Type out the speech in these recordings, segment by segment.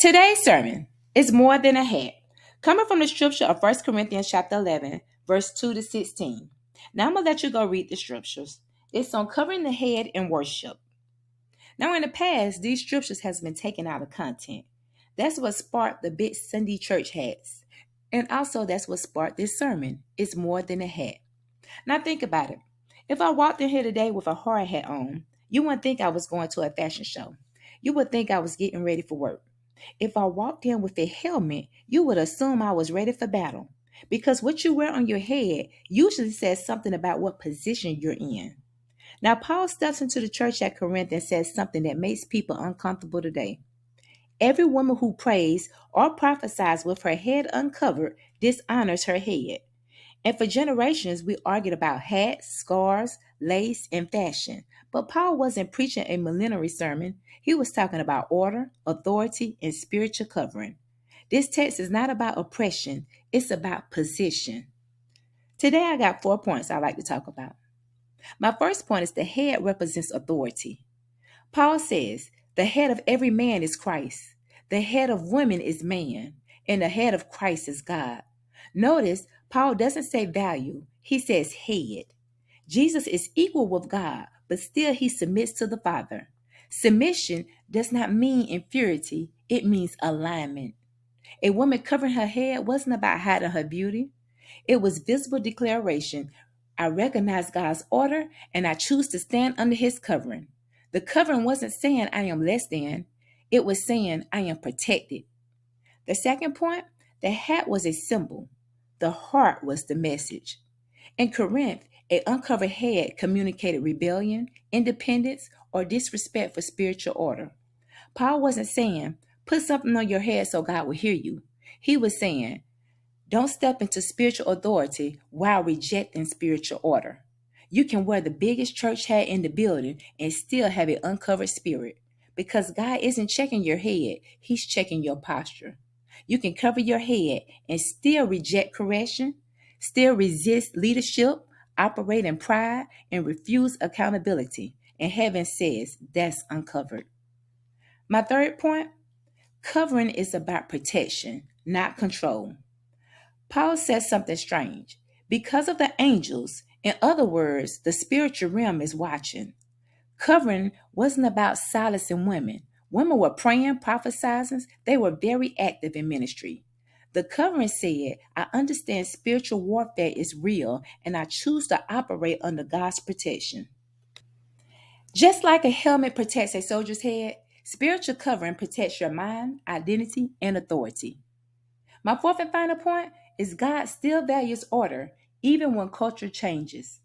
Today's sermon is more than a hat, coming from the scripture of 1 Corinthians chapter 11, verse 2 to 16. Now I'm going to let you go read the scriptures. It's on covering the head in worship. Now in the past, these scriptures has been taken out of content. That's what sparked the big Sunday church hats. And also that's what sparked this sermon. It's more than a hat. Now think about it. If I walked in here today with a hard hat on, you wouldn't think I was going to a fashion show. You would think I was getting ready for work. If I walked in with a helmet, you would assume I was ready for battle. Because what you wear on your head usually says something about what position you're in. Now, Paul steps into the church at Corinth and says something that makes people uncomfortable today. Every woman who prays or prophesies with her head uncovered dishonors her head. And for generations, we argued about hats, scarves, lace, and fashion. But Paul wasn't preaching a millenary sermon. He was talking about order, authority, and spiritual covering. This text is not about oppression. It's about position. Today, I got 4 points I'd like to talk about. My first point is the head represents authority. Paul says, the head of every man is Christ. The head of women is man. And the head of Christ is God. Notice, Paul doesn't say value. He says head. Jesus is equal with God, but still he submits to the Father. Submission does not mean inferiority. It means alignment. A woman covering her head wasn't about hiding her beauty. It was visible declaration. I recognize God's order and I choose to stand under his covering. The covering wasn't saying I am less than. It was saying I am protected. The second point, the hat was a symbol. The heart was the message. In Corinth, an uncovered head communicated rebellion, independence, or disrespect for spiritual order. Paul wasn't saying, put something on your head so God will hear you. He was saying, don't step into spiritual authority while rejecting spiritual order. You can wear the biggest church hat in the building and still have an uncovered spirit because God isn't checking your head. He's checking your posture. You can cover your head and still reject correction, still resist leadership, operate in pride, and refuse accountability. And heaven says that's uncovered. My third point, covering is about protection, not control. Paul says something strange. Because of the angels, in other words, the spiritual realm is watching. Covering wasn't about silencing women. Women were praying, prophesying. They were very active in ministry. The covering said, I understand spiritual warfare is real and I choose to operate under God's protection. Just like a helmet protects a soldier's head, spiritual covering protects your mind, identity, and authority. My fourth and final point is God still values order even when culture changes.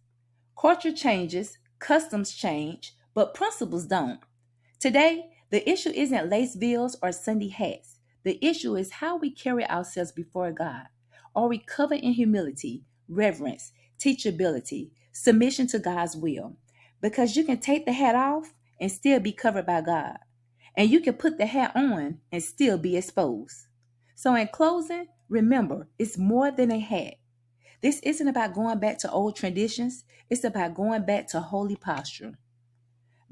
Culture changes, customs change, but principles don't. Today, the issue isn't lace veils or Sunday hats. The issue is how we carry ourselves before God. Are we covered in humility, reverence, teachability, submission to God's will? Because you can take the hat off and still be covered by God. And you can put the hat on and still be exposed. So in closing, remember, it's more than a hat. This isn't about going back to old traditions. It's about going back to holy posture.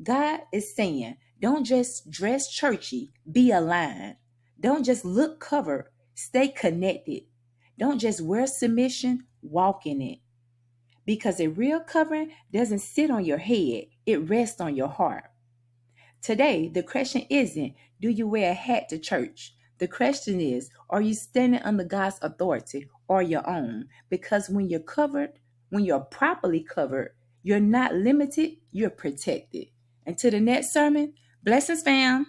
God is saying, don't just dress churchy, be aligned. Don't just look covered, stay connected. Don't just wear submission, walk in it. Because a real covering doesn't sit on your head, it rests on your heart. Today, the question isn't, do you wear a hat to church? The question is, are you standing under God's authority or your own? Because when you're covered, when you're properly covered, you're not limited, you're protected. Until the next sermon, blessings, fam.